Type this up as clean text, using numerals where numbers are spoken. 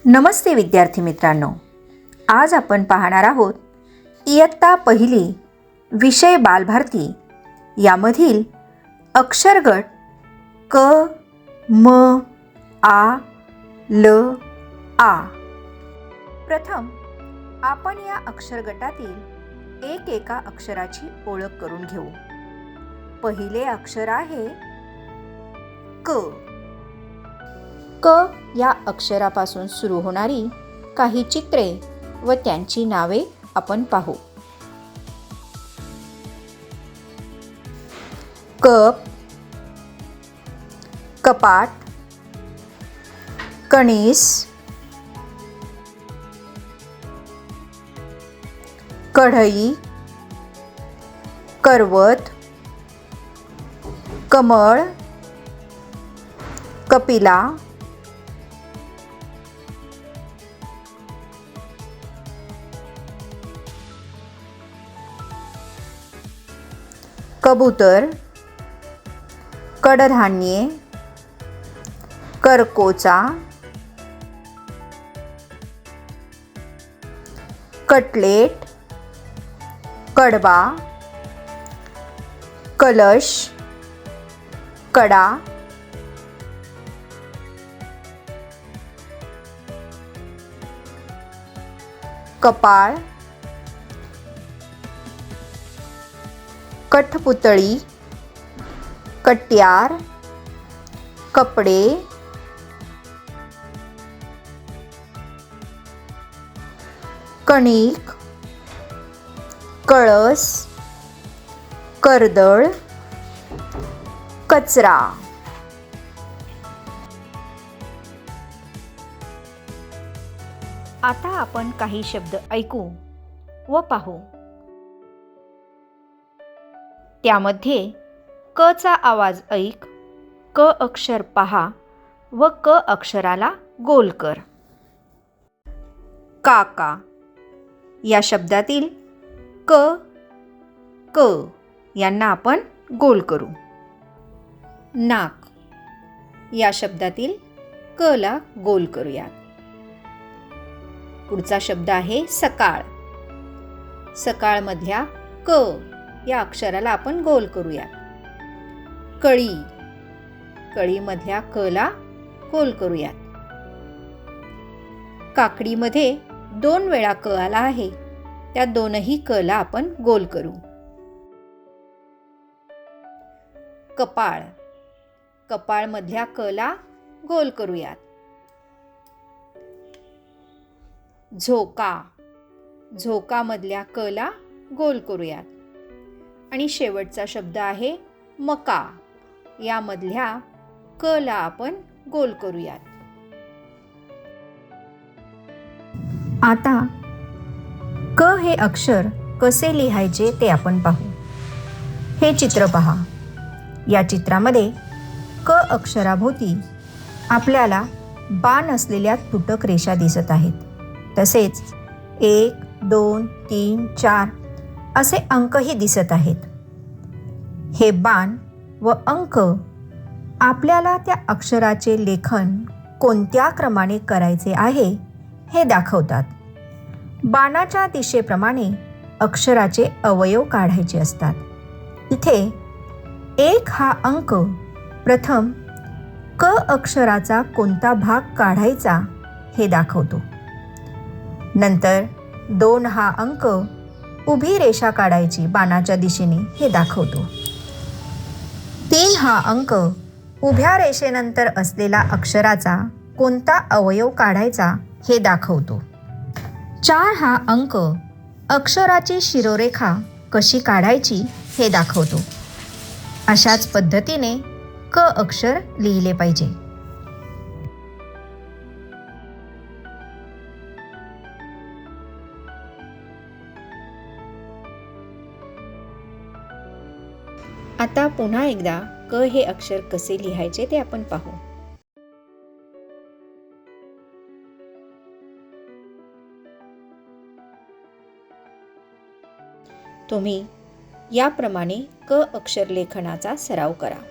नमस्ते विद्यार्थी मित्रांनो, आज आपण पाहणार आहोत इयत्ता पहिली विषय बालभारती यामधील अक्षरगट क, म, आ, ल, आ। प्रथम आपण या अक्षरगटातील एका अक्षराची ओळख करून घेऊ। पहिले अक्षर आहे क। क या अक्षरापासून सुरू होणारी काही चित्रे व त्यांची नावे आपण पाहू। कप, कपाट, कणीस, कढई, करवत, कमळ, कपिला, कबूतर, कडधान्ये, करकोचा, कटलेट, कडबा, कलश, कडा, कपाळ, कठपुतळी, कट्यार, कपडे, कणिक, कळस, कर्दळ, कचरा। आता आपण काही शब्द ऐकू व पाहू। त्यामध्ये क चा आवाज ऐक, क अक्षर पहा व क अक्षराला गोल कर। काका या शब्दातील क, क यांना आपण गोल करू। नाक या शब्दातील क ला गोल करूया। पुढचा शब्द आहे सकाळ। सकाळ मधल्या क या अक्षराला आपण गोल करूया। कळी, कळी मधल्या क ला गोल करूया। काकडीमध्ये 2 वेळा क आला आहे, त्या दोनही क ला आपण गोल करू। कपाळ, कपाळ मधल्या क ला गोल करूयात। झोका, झोका मधल्या क ला गोल करूयात। आणि शेवटचा शब्द आहे मका, यामधल्या क ला आपण गोल करूयात। आता क हे अक्षर कसे लिहायचे ते आपण पाहू। हे चित्र पहा। या चित्रामध्ये क अक्षराभोवती आपल्याला बाण असलेल्या तुटक रेषा दिसत आहेत। तसेच 1, 2, 3, 4 असे अंकही दिसत आहेत। हे बाण व अंक आपल्याला त्या अक्षराचे लेखन कोणत्या क्रमाने करायचे आहे हे दाखवतात। बाणाच्या दिशेप्रमाणे अक्षराचे अवयव काढायचे असतात। इथे 1 हा अंक प्रथम क अक्षराचा कोणता भाग काढायचा हे दाखवतो। नंतर 2 हा अंक उभी रेषा काढायची बाणाच्या दिशेने हे दाखवतो। 3 हा अंक उभ्या रेषेनंतर असलेला अक्षराचा कोणता अवयव काढायचा हे दाखवतो। 4 हा अंक अक्षराची शिरोरेखा कशी काढायची हे दाखवतो। अशाच पद्धतीने क अक्षर लिहिले पाहिजे। आता पुन्हा एकदा क हे अक्षर कसे लिहायचे ते आपण पाहू। तुम्ही याप्रमाणे क अक्षर लेखनाचा सराव करा।